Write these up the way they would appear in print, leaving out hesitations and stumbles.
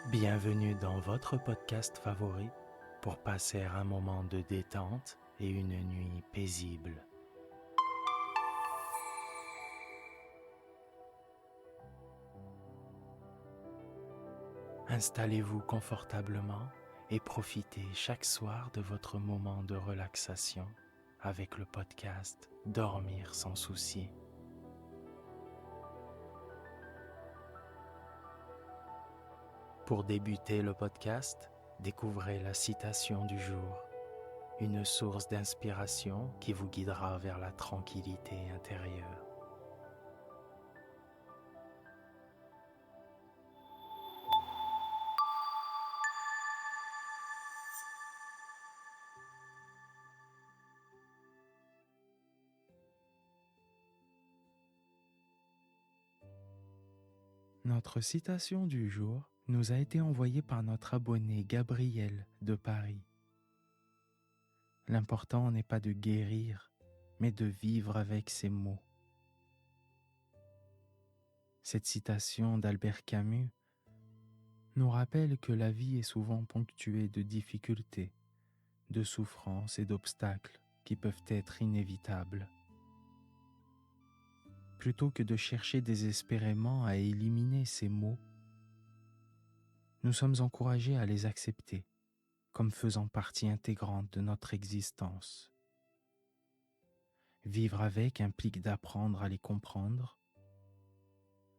Bienvenue dans votre podcast favori pour passer un moment de détente et une nuit paisible. Installez-vous confortablement et profitez chaque soir de votre moment de relaxation avec le podcast Dormir sans souci. Pour débuter le podcast, découvrez la citation du jour, une source d'inspiration qui vous guidera vers la tranquillité intérieure. Notre citation du jour nous a été envoyée par notre abonné Gabriel de Paris. L'important n'est pas de guérir, mais de vivre avec ses mots. Cette citation d'Albert Camus nous rappelle que la vie est souvent ponctuée de difficultés, de souffrances et d'obstacles qui peuvent être inévitables. Plutôt que de chercher désespérément à éliminer ces mots, nous sommes encouragés à les accepter comme faisant partie intégrante de notre existence. Vivre avec implique d'apprendre à les comprendre,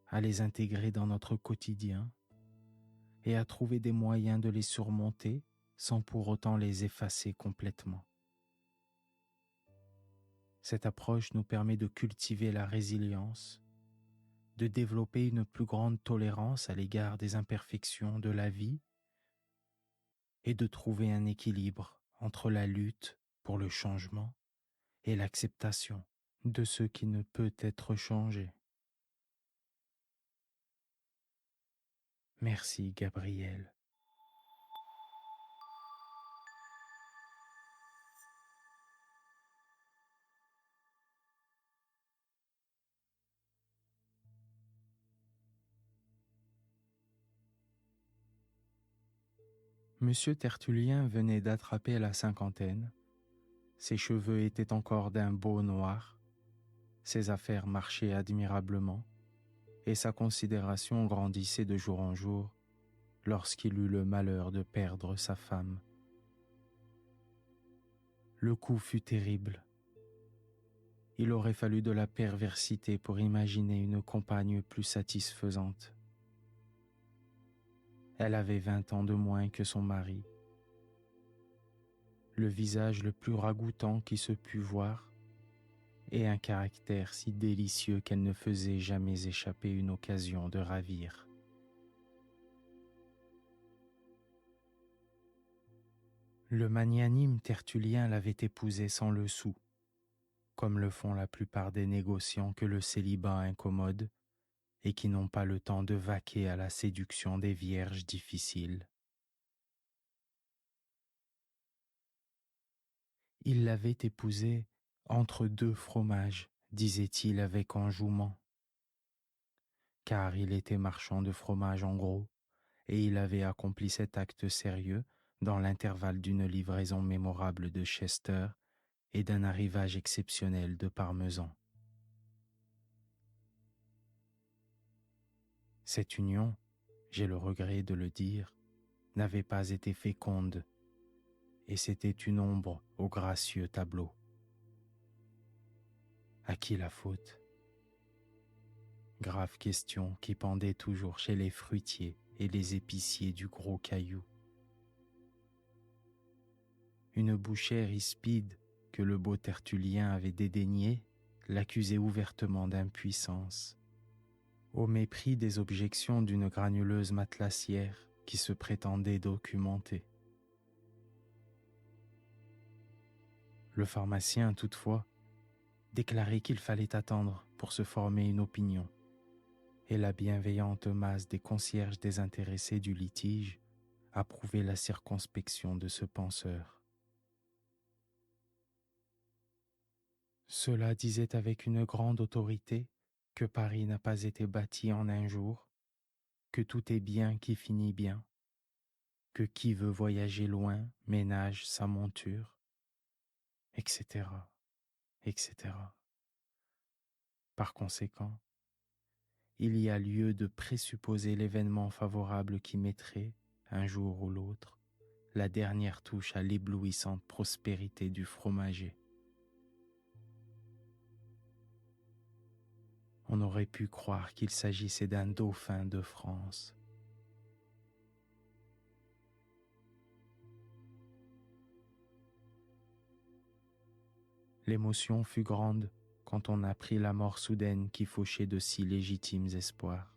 à les intégrer dans notre quotidien et à trouver des moyens de les surmonter sans pour autant les effacer complètement. Cette approche nous permet de cultiver la résilience, de développer une plus grande tolérance à l'égard des imperfections de la vie et de trouver un équilibre entre la lutte pour le changement et l'acceptation de ce qui ne peut être changé. Merci Gabriel. Monsieur Tertullien venait d'attraper la cinquantaine. Ses cheveux étaient encore d'un beau noir. Ses affaires marchaient admirablement et sa considération grandissait de jour en jour lorsqu'il eut le malheur de perdre sa femme. Le coup fut terrible. Il aurait fallu de la perversité pour imaginer une compagne plus satisfaisante. Elle avait 20 ans de moins que son mari. Le visage le plus ragoûtant qui se pût voir, et un caractère si délicieux qu'elle ne faisait jamais échapper une occasion de ravir. Le magnanime Tertullien l'avait épousée sans le sou, comme le font la plupart des négociants que le célibat incommode et qui n'ont pas le temps de vaquer à la séduction des vierges difficiles. Il l'avait épousée entre deux fromages, disait-il avec enjouement, car il était marchand de fromage en gros, et il avait accompli cet acte sérieux dans l'intervalle d'une livraison mémorable de Chester et d'un arrivage exceptionnel de parmesan. Cette union, j'ai le regret de le dire, n'avait pas été féconde, et c'était une ombre au gracieux tableau. À qui la faute ? Grave question qui pendait toujours chez les fruitiers et les épiciers du Gros Caillou. Une bouchère hispide que le beau Tertullien avait dédaigné l'accusait ouvertement d'impuissance, au mépris des objections d'une granuleuse matelassière qui se prétendait documentée. Le pharmacien, toutefois, déclarait qu'il fallait attendre pour se former une opinion, et la bienveillante masse des concierges désintéressés du litige approuvait la circonspection de ce penseur. Cela disait avec une grande autorité que Paris n'a pas été bâti en un jour, que tout est bien qui finit bien, que qui veut voyager loin ménage sa monture, etc., etc. Par conséquent, il y a lieu de présupposer l'événement favorable qui mettrait, un jour ou l'autre, la dernière touche à l'éblouissante prospérité du fromager. On aurait pu croire qu'il s'agissait d'un dauphin de France. L'émotion fut grande quand on apprit la mort soudaine qui fauchait de si légitimes espoirs.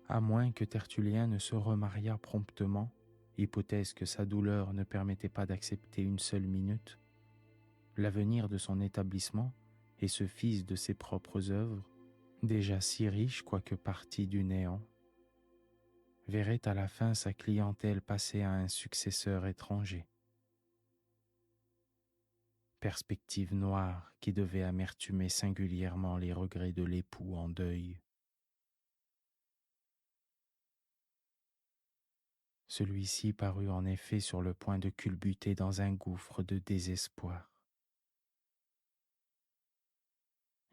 À moins que Tertullien ne se remariât promptement, hypothèse que sa douleur ne permettait pas d'accepter une seule minute, l'avenir de son établissement et ce fils de ses propres œuvres, déjà si riche quoique parti du néant, verrait à la fin sa clientèle passer à un successeur étranger. Perspective noire qui devait amertumer singulièrement les regrets de l'époux en deuil. Celui-ci parut en effet sur le point de culbuter dans un gouffre de désespoir.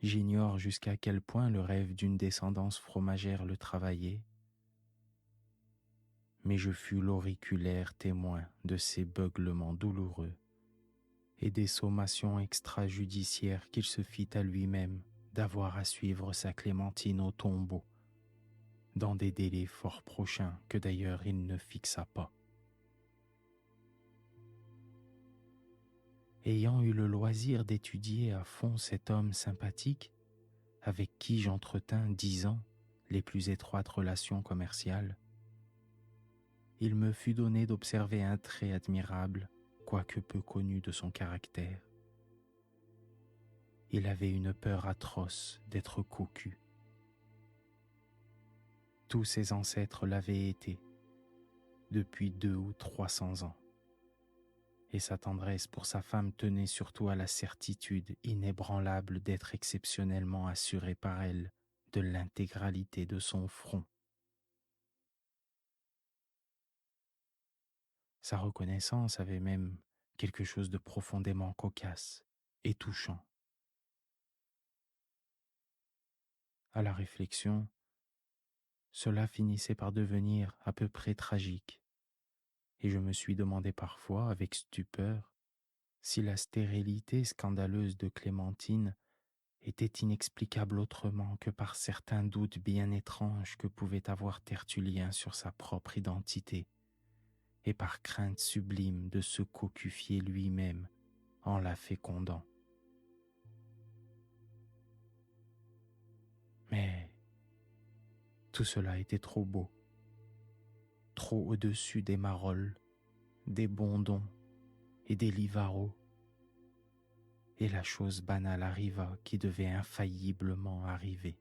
J'ignore jusqu'à quel point le rêve d'une descendance fromagère le travaillait, mais je fus l'auriculaire témoin de ces beuglements douloureux et des sommations extrajudiciaires qu'il se fit à lui-même d'avoir à suivre sa Clémentine au tombeau, dans des délais fort prochains que d'ailleurs il ne fixa pas. Ayant eu le loisir d'étudier à fond cet homme sympathique, avec qui j'entretins 10 ans les plus étroites relations commerciales, il me fut donné d'observer un trait admirable, quoique peu connu de son caractère. Il avait une peur atroce d'être cocu. Tous ses ancêtres l'avaient été, depuis 200 ou 300 ans, et sa tendresse pour sa femme tenait surtout à la certitude inébranlable d'être exceptionnellement assuré par elle de l'intégralité de son front. Sa reconnaissance avait même quelque chose de profondément cocasse et touchant. À la réflexion, cela finissait par devenir à peu près tragique, et je me suis demandé parfois, avec stupeur, si la stérilité scandaleuse de Clémentine était inexplicable autrement que par certains doutes bien étranges que pouvait avoir Tertullien sur sa propre identité, et par crainte sublime de se cocufier lui-même en la fécondant. Mais tout cela était trop beau, trop au-dessus des marolles, des bondons et des livaros, et la chose banale arriva qui devait infailliblement arriver.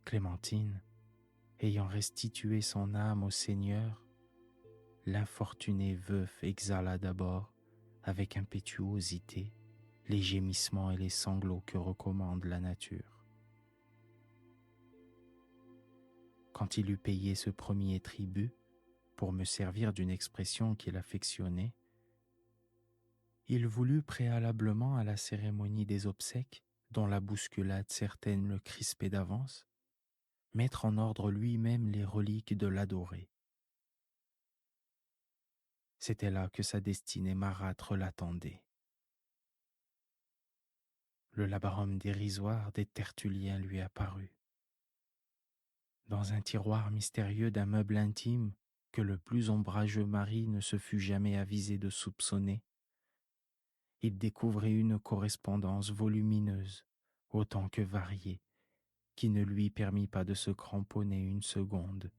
Clémentine, ayant restitué son âme au Seigneur, l'infortuné veuf exhala d'abord, avec impétuosité, les gémissements et les sanglots que recommande la nature. Quand il eut payé ce premier tribut, pour me servir d'une expression qu'il affectionnait, il voulut préalablement à la cérémonie des obsèques, dont la bousculade certaine le crispait d'avance, mettre en ordre lui-même les reliques de l'adoré. C'était là que sa destinée marâtre l'attendait. Le labrum dérisoire des Tertulliens lui apparut. Dans un tiroir mystérieux d'un meuble intime que le plus ombrageux mari ne se fût jamais avisé de soupçonner, il découvrit une correspondance volumineuse, autant que variée, qui ne lui permit pas de se cramponner une seconde.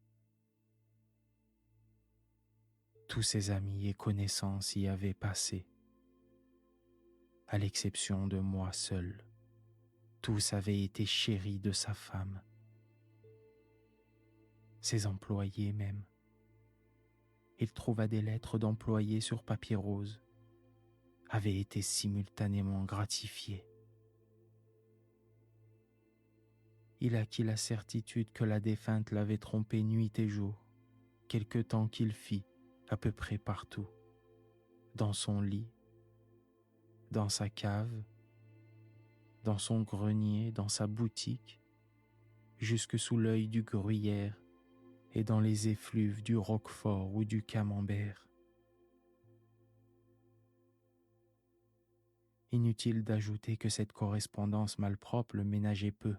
Tous ses amis et connaissances y avaient passé, à l'exception de moi seul. Tous avaient été chéris de sa femme, ses employés même. Il trouva des lettres d'employés sur papier rose, avaient été simultanément gratifiés. il acquit la certitude que la défunte l'avait trompé nuit et jour, quelque temps qu'il fit, à peu près partout, dans son lit, dans sa cave, dans son grenier, dans sa boutique, jusque sous l'œil du gruyère et dans les effluves du roquefort ou du camembert. Inutile d'ajouter que cette correspondance malpropre le ménageait peu.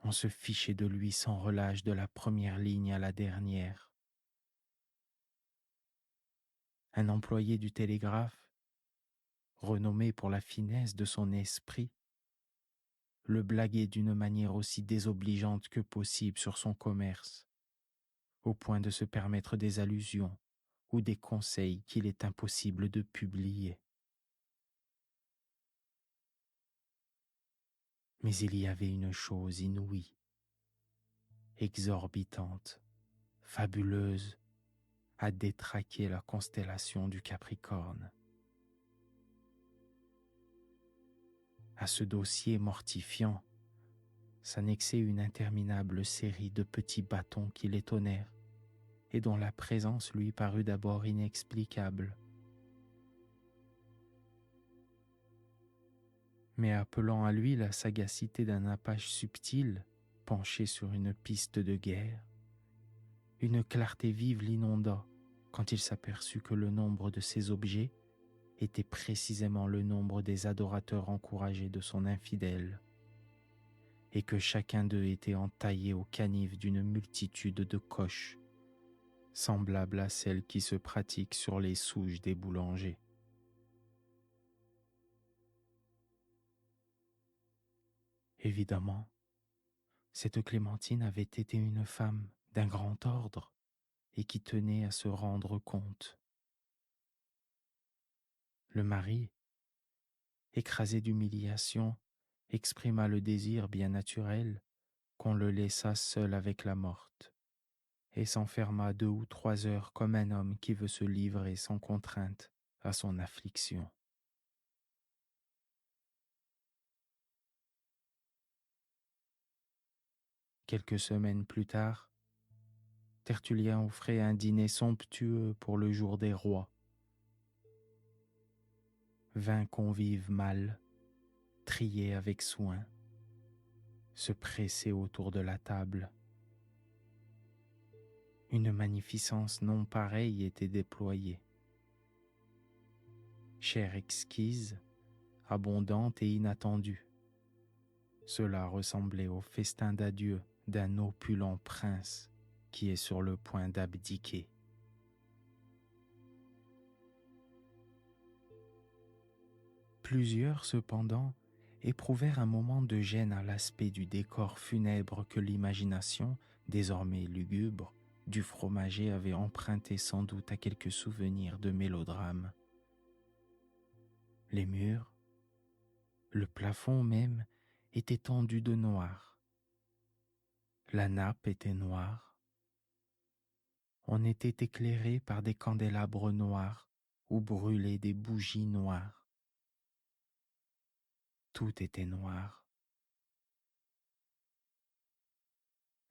On se fichait de lui sans relâche de la première ligne à la dernière. Un employé du télégraphe, renommé pour la finesse de son esprit, le blaguait d'une manière aussi désobligeante que possible sur son commerce, au point de se permettre des allusions ou des conseils qu'il est impossible de publier. Mais il y avait une chose inouïe, exorbitante, fabuleuse, à détraquer la constellation du Capricorne. À ce dossier mortifiant s'annexait une interminable série de petits bâtons qui l'étonnèrent et dont la présence lui parut d'abord inexplicable. Mais appelant à lui la sagacité d'un apache subtil penché sur une piste de guerre, une clarté vive l'inonda quand il s'aperçut que le nombre de ces objets était précisément le nombre des adorateurs encouragés de son infidèle, et que chacun d'eux était entaillé au canif d'une multitude de coches, semblables à celles qui se pratiquent sur les souches des boulangers. Évidemment, cette Clémentine avait été une femme d'un grand ordre et qui tenait à se rendre compte. Le mari, écrasé d'humiliation, exprima le désir bien naturel qu'on le laissât seul avec la morte, et s'enferma 2 ou 3 heures comme un homme qui veut se livrer sans contrainte à son affliction. Quelques semaines plus tard, Tertullien offrait un dîner somptueux pour le jour des rois. 20 convives mâles, triés avec soin, se pressaient autour de la table. Une magnificence non pareille était déployée. Chair exquise, abondante et inattendue. Cela ressemblait au festin d'adieu d'un opulent prince qui est sur le point d'abdiquer. Plusieurs, cependant, éprouvèrent un moment de gêne à l'aspect du décor funèbre que l'imagination, désormais lugubre, du fromager avait emprunté sans doute à quelques souvenirs de mélodrame. Les murs, le plafond même, étaient tendus de noir. La nappe était noire. On était éclairé par des candélabres noirs où brûlaient des bougies noires. Tout était noir.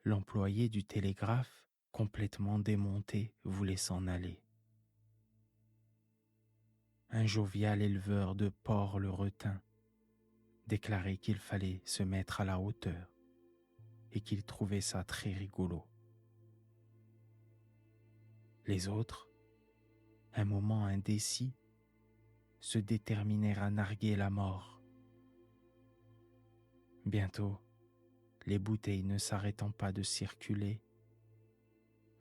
L'employé du télégraphe, complètement démonté, voulait s'en aller. Un jovial éleveur de porcs le retint, déclarait qu'il fallait se mettre à la hauteur et qu'il trouvait ça très rigolo. Les autres, un moment indécis, se déterminèrent à narguer la mort. Bientôt, les bouteilles ne s'arrêtant pas de circuler,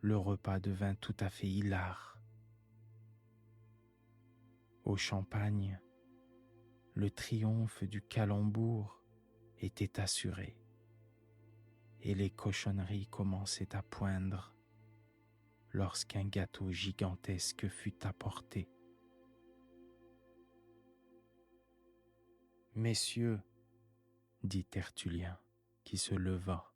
le repas devint tout à fait hilar. Au champagne, le triomphe du calembour était assuré et les cochonneries commençaient à poindre lorsqu'un gâteau gigantesque fut apporté. « Messieurs, dit Tertullien, qui se leva,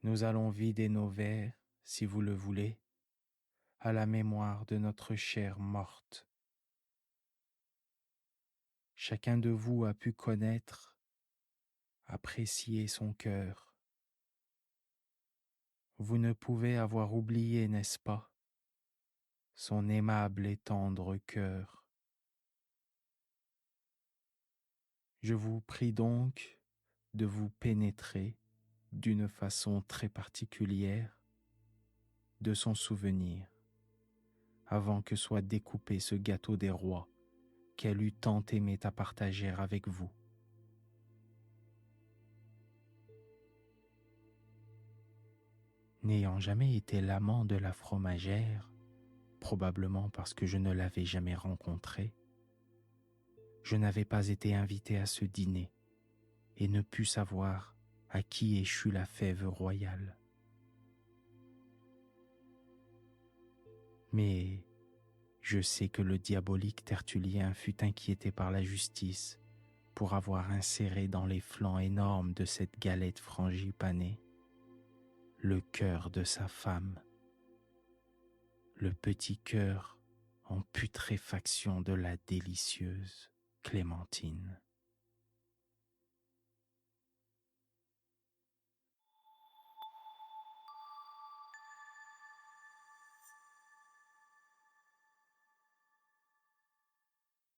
nous allons vider nos verres, si vous le voulez, à la mémoire de notre chère morte. chacun de vous a pu connaître, apprécier son cœur. Vous ne pouvez avoir oublié, n'est-ce pas, son aimable et tendre cœur. Je vous prie donc de vous pénétrer d'une façon très particulière de son souvenir, avant que soit découpé ce gâteau des rois qu'elle eût tant aimé à partager avec vous. N'ayant jamais été l'amant de la fromagère, probablement parce que je ne l'avais jamais rencontrée, je n'avais pas été invité à ce dîner et ne pus savoir à qui échut la fève royale. Mais je sais que le diabolique Tertullien fut inquiété par la justice pour avoir inséré dans les flancs énormes de cette galette frangipanée le cœur de sa femme, le petit cœur en putréfaction de la délicieuse Clémentine.